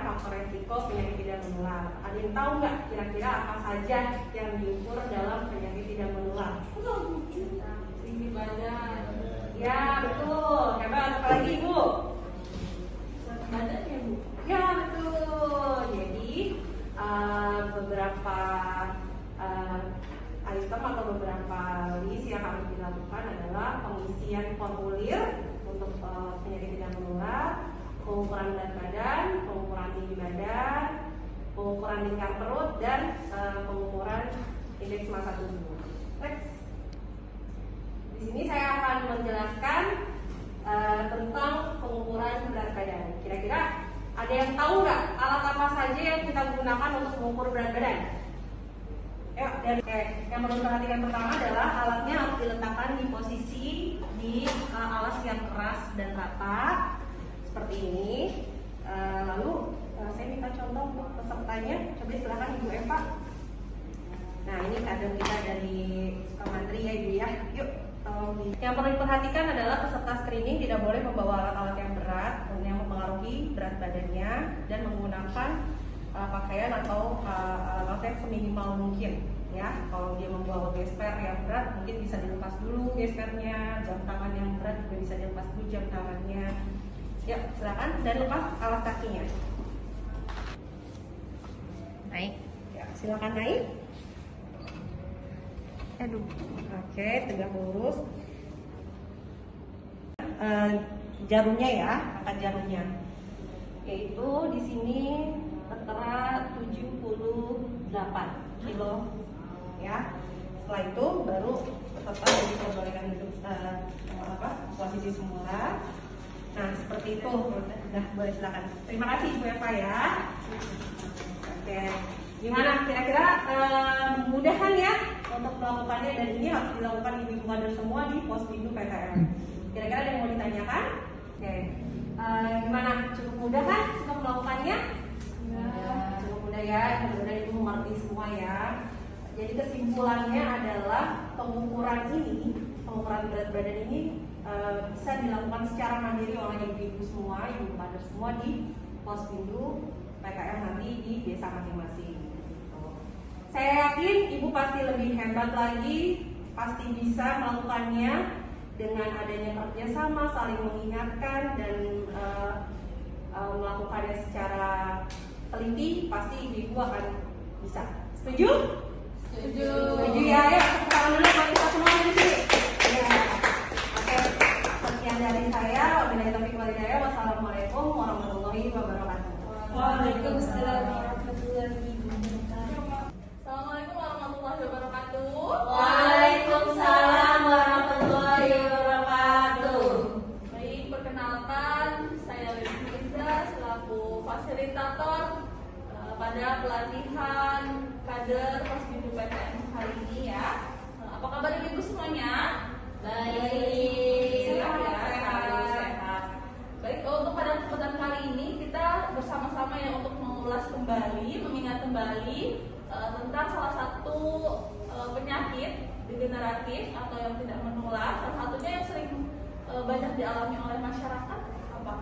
faktor resiko penyakit tidak menular. Ada yang tahu nggak kira-kira apa saja yang diukur dalam penyakit tidak menular? Tinggi badan. Ya betul. Hebat. Apa lagi Ibu? Badan ya Bu? Ya betul. Jadi beberapa item atau beberapa list yang harus dilakukan adalah pengisian formulir untuk penyakit tidak menular, pengukuran berat badan, pengukuran tinggi badan, pengukuran lingkar perut, dan pengukuran indeks massa tubuh. Next. Di sini saya akan menjelaskan tentang pengukuran berat badan. Kira-kira ada yang tahu nggak alat apa saja yang kita gunakan untuk mengukur berat badan? Yang perlu perhatikan pertama adalah alatnya harus diletakkan di posisi di alas yang keras dan rata seperti ini. Lalu saya minta contoh untuk pesertanya. Coba silakan Ibu Eva. Nah ini kader kita dari Sukamantri ya Ibu ya. Yuk. Yang perlu diperhatikan adalah peserta screening tidak boleh membawa alat-alat yang berat yang mempengaruhi berat badannya dan menggunakan pakaian atau alat yang seminimal mungkin ya. Kalau dia membawa gesper yang berat mungkin bisa dilepas dulu gespernya, jam tangan yang berat juga bisa dilepas dulu jam tangannya. Ya silakan, dan lepas alas kakinya. Naik, ya silakan naik. Aduh, oke, tegak lurus. Jarumnya ya, angkat jarumnya. Yaitu di sini tertera 78 kilo ya. Setelah itu baru peserta diperbolehkan duduk posisi semula. Nah seperti itu. Nah boleh silakan. Terima kasih Ibu Eva ya. Oke, gimana kira-kira mudahan ya untuk melakukannya, dan ini harus dilakukan ibu-ibu kader semua di Pospindu PTM. Kira-kira ada yang mau ditanyakan? Oke, gimana? Cukup mudah kan untuk melakukannya? Ya, cukup mudah ya. Mudah-mudahan ibu mengerti semua ya. Jadi kesimpulannya adalah pengukuran berat badan ini bisa dilakukan secara mandiri oleh ibu-ibu semua, ibu kader semua di Pospindu PKM nanti di desa masing-masing. Saya yakin ibu pasti lebih hebat lagi, pasti bisa melakukannya dengan adanya kerjasama, saling mengingatkan, dan melakukannya secara teliti. Pasti ibu akan bisa. Setuju? Setuju. Setuju ya. Ayo tepuk tangan dulu buat kita semua di sini. Ya. Oke. Sekian dari saya. Wabillahi taufiq wal hidayah. Wassalamualaikum warahmatullahi wabarakatuh. Waalaikumsalam warahmatullahi wabarakatuh. Assalamualaikum warahmatullahi wabarakatuh. Waalaikumsalam warahmatullahi wabarakatuh. Baik, perkenalkan saya Lili Iza selaku fasilitator pada pelatihan kader Pospindu PTM hari ini ya. Apa kabar ibu semuanya? Baik. Sehat. Baik, untuk pada kesempatan kali ini kita bersama-sama ya untuk mengulas kembali, mengingat kembali tentang salah satu penyakit degeneratif atau yang tidak menular. Salah satunya yang sering banyak dialami oleh masyarakat apa?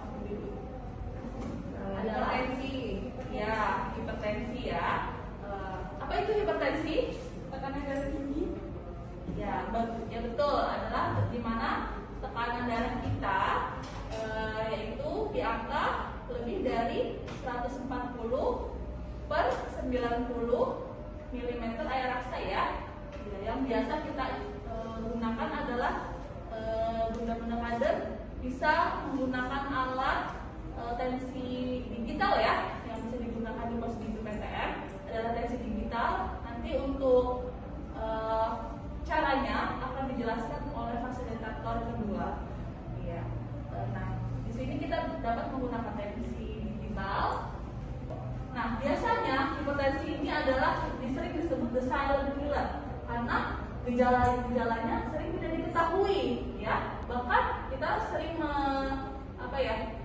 Adalah hipertensi. Ya, hipertensi ya. Apa itu hipertensi? Tekanan darah tinggi. Ya, betul, adalah di mana tekanan darah kita yaitu di angka lebih dari 140 per 90 mm air raksa ya. Yang biasa kita gunakan adalah bunda-bunda kader bisa menggunakan alat tensi digital ya, yang bisa digunakan di Pospindu PTM adalah tensi digital. Nanti untuk caranya akan dijelaskan oleh fasilitator kedua. Ya. Nah, di sini kita dapat menggunakan tensi digital. Nah, biasanya hipertensi ini adalah sering disebut the silent killer karena gejala-gejalanya sering tidak diketahui, ya. Bahkan kita sering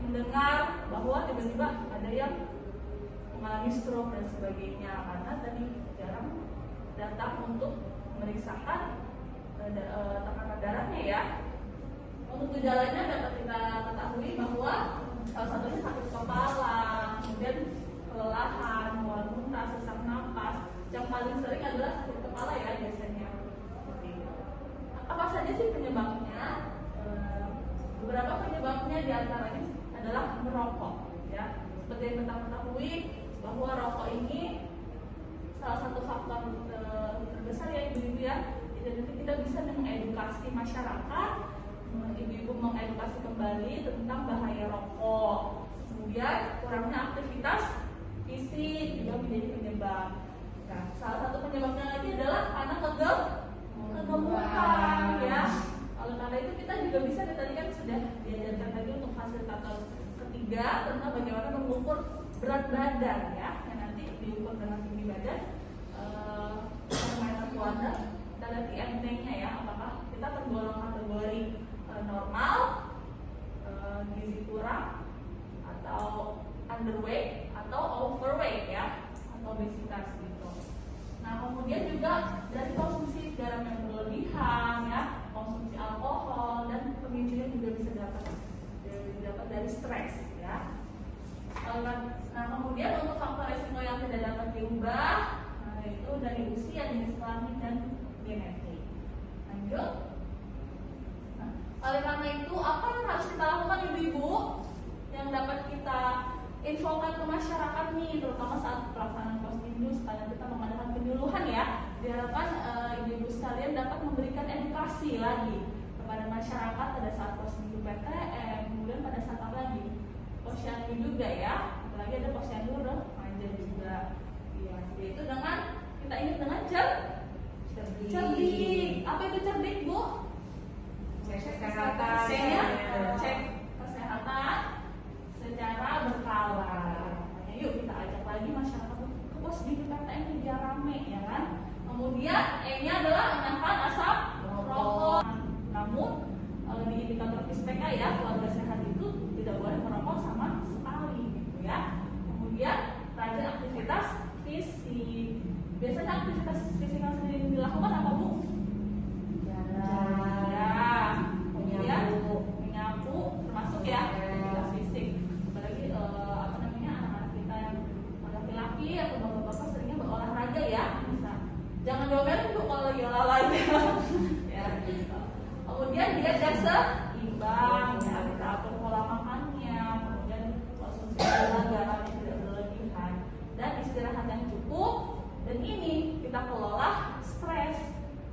mendengar bahwa tiba-tiba ada yang mengalami stroke dan sebagainya karena tadi jarang datang untuk memeriksakan tekanan darahnya ya. Untuk gejalanya dapat kita ketahui bahwa salah satunya sakit kepala, kemudian kelelahan, mual muntah, sesak napas. Yang paling sering adalah sakit kepala ya biasanya. Apa saja sih penyebabnya? Beberapa penyebabnya diantaranya adalah merokok ya. Seperti yang kita ketahui bahwa rokok ini salah satu faktor terbesar ya ibu-ibu ya. Jadi kita bisa mengedukasi masyarakat, ibu-ibu mengedukasi kembali tentang bahaya rokok. Kemudian kurangnya aktivitas fisik juga menjadi penyebab. Nah, salah satu penyebabnya lagi adalah karena kegemukan ya. Oleh karena itu kita juga bisa, tadi kan sudah diajarkan tadi untuk fasilitator ketiga tentang bagaimana mengukur berat badan ya, yang nanti diukur dengan tinggi badan. Permainan keluarga kita lihat IMT-nya ya, apakah kita tergolong kategori normal, gizi kurang, atau underweight, atau overweight ya, atau obesitas gitu. Nah kemudian juga dari konsumsi garam yang berlebihan ya, konsumsi alkohol dan pemicunya juga bisa dapat dari stres ya. Nah kemudian untuk faktor resiko yang tidak dapat diubah, nah, itu dari usia, jenis kelamin dan genetik. Lanjut. Nah, oleh karena itu apa yang harus kita lakukan ibu-ibu yang dapat kita infokan ke masyarakat nih, terutama saat pelaksanaan postindu sekalian kita mengadakan penyuluhan ya. Diharapkan ibu-ibu sekalian dapat memberikan edukasi lagi kepada masyarakat pada saat postindu PTN, kemudian pada saat apa lagi? Posyandu juga ya. Apalagi ada posyandu remaja juga. Ya, yaitu dengan kita ingat dengan cerdik. Apa itu cerdik, Bu? Cek kesehatan. Cek kesehatan secara berkala. Makanya yuk kita ajak lagi masyarakat ke pos di PTN biar rame ya kan. Kemudian E-nya adalah menekan asap rokok. Namun di indikator PISPK ya, keluarga sehat itu tidak boleh merokok sama sekali gitu ya. Kemudian rajin aktivitas fisik. Biasanya aktivitas fisik yang sering dilakukan apa, Bu? Menyapu termasuk ya aktivitas fisik. Apalagi anak-anak kita yang laki-laki atau bapak-bapak seringnya berolahraga ya. Bisa. Jangan diomelin Bu kalau lagi olahraga. Ya, gitu. Kemudian dia seimbang ya, kita atur pola makannya, kemudian konsumsi garam yang tidak berlebihan dan istirahat yang cukup. Dan ini kita kelola stres.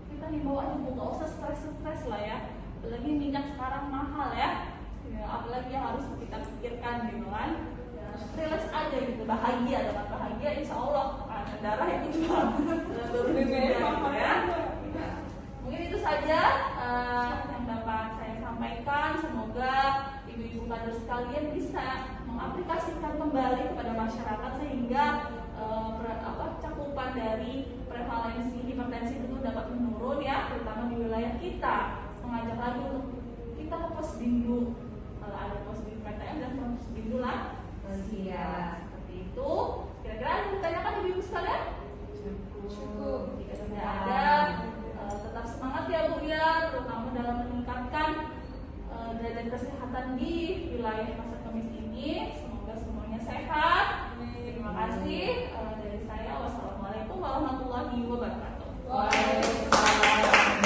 Kita himbau aja Bu, nggak usah stres lah ya. Apalagi minyak sekarang mahal ya, apalagi yang harus kita pikirkan gitu kan. Ya, relax aja gitu, bahagia, dengan bahagia insya Allah darah itu juga ya. Mungkin itu saja yang dapat saya sampaikan. Semoga ibu-ibu kader sekalian bisa mengaplikasikan kembali kepada masyarakat sehingga cakupan dari prevalensi hipertensi itu dapat menurun ya, terutama di wilayah kita. Mengajak lagi untuk kita ke posdindu, kalau ada posdindu PTN dan posdindu lah. Ya, seperti itu. Kira-kira ada yang ditanyakan ibu-ibu sekalian? Cukup. Jika tidak ada, tetap semangat ya Bu ya, terutama dalam meningkatkan derajat kesehatan di wilayah Pasar Kemis ini. Semoga semuanya sehat. Terima kasih. Dari saya, wassalamualaikum warahmatullahi wabarakatuh. Waalaikumsalam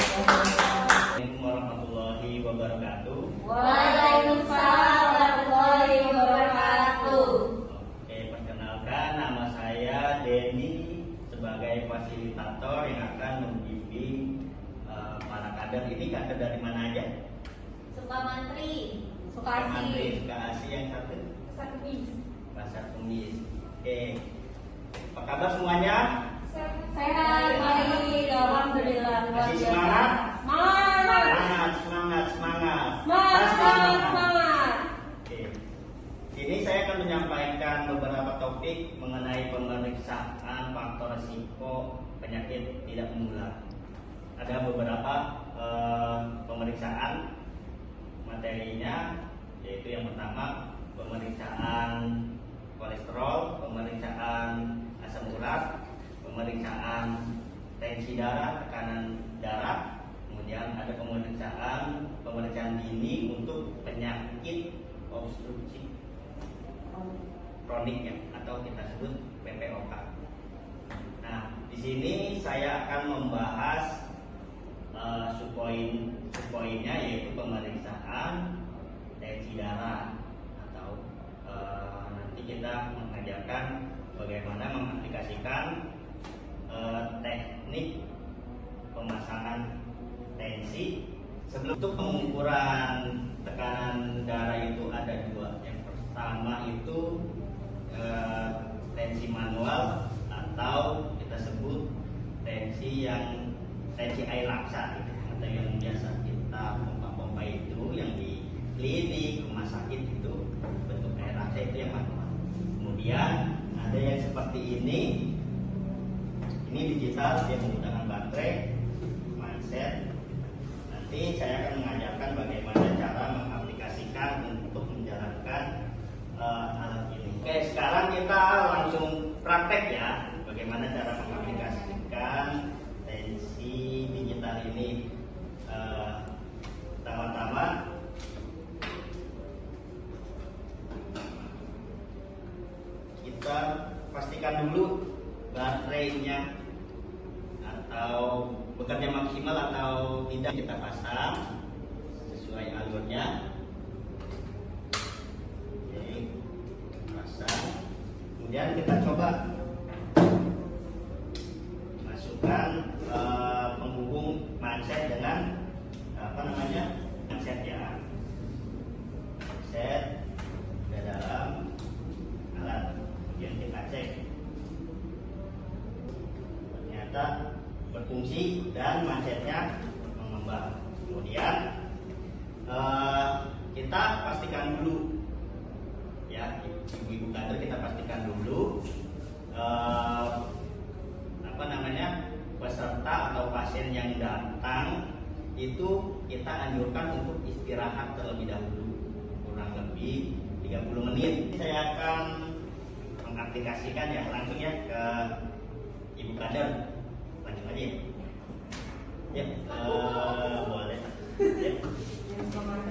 warahmatullahi wabarakatuh. Waalaikumsalam warahmatullahi wabarakatuh. Oke, perkenalkan nama saya Denny sebagai fasilitator yang akan membimbing para kader. Ini kader dari mana aja? Sukamantri, Sukasih. Sukasih yang satu? Pasar Kemis. Pasar Kemis. Oke, apa kabar semuanya? Sehat, baik, alhamdulillah. Masih semangat? Semangat. Semangat. Oke. Ini saya akan menyampaikan beberapa topik mengenai pemeriksaan faktor risiko penyakit tidak menular. Ada beberapa pemeriksaan materinya, yaitu yang pertama pemeriksaan kolesterol, pemeriksaan asam urat, pemeriksaan tensi darah, tekanan darah, kemudian ada pemeriksaan dini untuk penyakit obstruksi kronik ya, atau kita sebut PPOK. Nah, di sini saya akan membahas subpoinnya, yaitu pemeriksaan tensi darah, atau nanti kita mengajarkan bagaimana mengaplikasikan teknik pemasangan tensi. Sebelum itu, pengukuran tekanan darah itu ada dua. Yang pertama itu tensi manual, atau kita sebut tensi air laksa gitu, atau yang biasa kita pompa-pompa itu, yang di klinik, rumah sakit itu bentuk air laksa, itu yang manual. Kemudian ada yang seperti ini digital, dia menggunakan baterai, mindset. Nanti saya akan mengajarkan bagaimana cara mengaplikasikan untuk menjalankan alat ini. Oke, sekarang kita langsung praktek ya, bagaimana cara mengaplikasikan tensi digital ini. Pertama-tama kita pastikan dulu baterainya atau bekerja maksimal atau tidak. Kita pasang sesuai alurnya. Oke, pasang. Kemudian kita coba masukkan penghubung mindset dengan mindset ya. Mindset ke dalam alat. Kemudian kita cek, ternyata berfungsi dan mindsetnya mengembang. Kemudian kita pastikan dulu ya, ibu-ibu kader, kita pastikan dulu peserta atau pasien yang datang itu kita anjurkan untuk istirahat terlebih dahulu, kurang lebih 30 menit. Saya akan mengaplikasikan ya, langsung ya ke ibu kader. Lanjut aja ya. Boleh ya.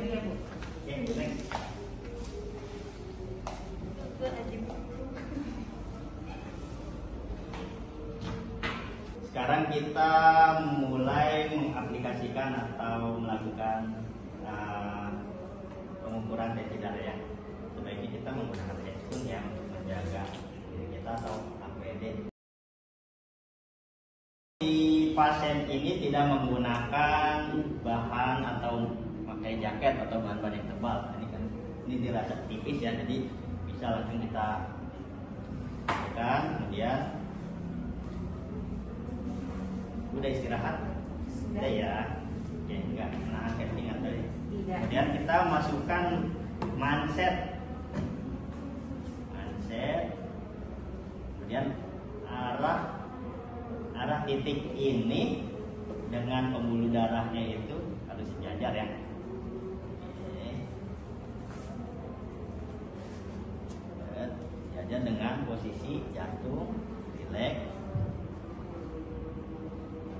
Ya, Bu. Ya, next. Sekarang kita mulai mengaplikasikan atau melakukan pengukuran tensi darah ya. Sebaiknya kita menggunakan headphone yang menjaga diri kita atau APD. Si pasien ini tidak menggunakan bahan atau pakai jaket atau bahan-bahan yang tebal. Ini dirasa tipis ya, jadi bisa langsung kita tekan. Kemudian udah istirahat, sudah ya, enggak nah casting atau ya. Kemudian kita masukkan mindset, kemudian arah titik ini dengan pembuluh darahnya itu harus sejajar ya. Sejajar dengan posisi jantung, rileks.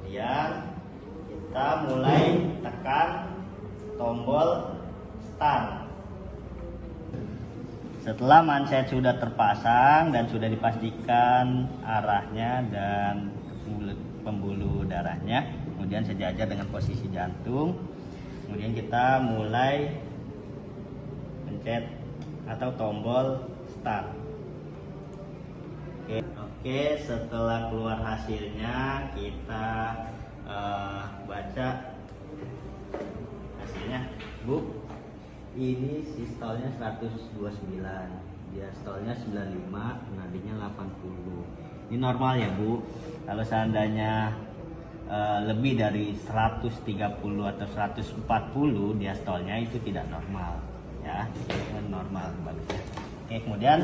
Kemudian kita mulai tekan tombol start. Setelah mindset sudah terpasang dan sudah dipastikan arahnya dan pembuluh darahnya, kemudian sejajar dengan posisi jantung, kemudian kita mulai pencet atau tombol start. Oke, setelah keluar hasilnya kita baca hasilnya. Bu, ini sistolnya 129, diastolnya 95, nadinya 80. Ini normal ya Bu. Kalau seandainya lebih dari 130 atau 140 diastolnya itu tidak normal ya, itu normal bagusnya. Oke, kemudian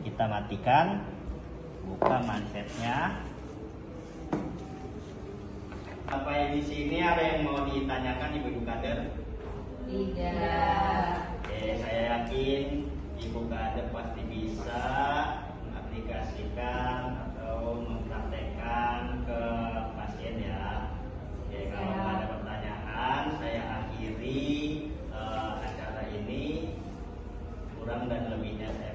kita matikan, buka mindsetnya. Apa yang di sini ada yang mau ditanyakan Ibu kader? Tidak. Oke, saya yakin Ibu kader pasti bisa mengaplikasikan atau mempraktekkan ke pasien ya. Oke, kalau ada pertanyaan, saya akhiri acara ini. Kurang dan lebihnya saya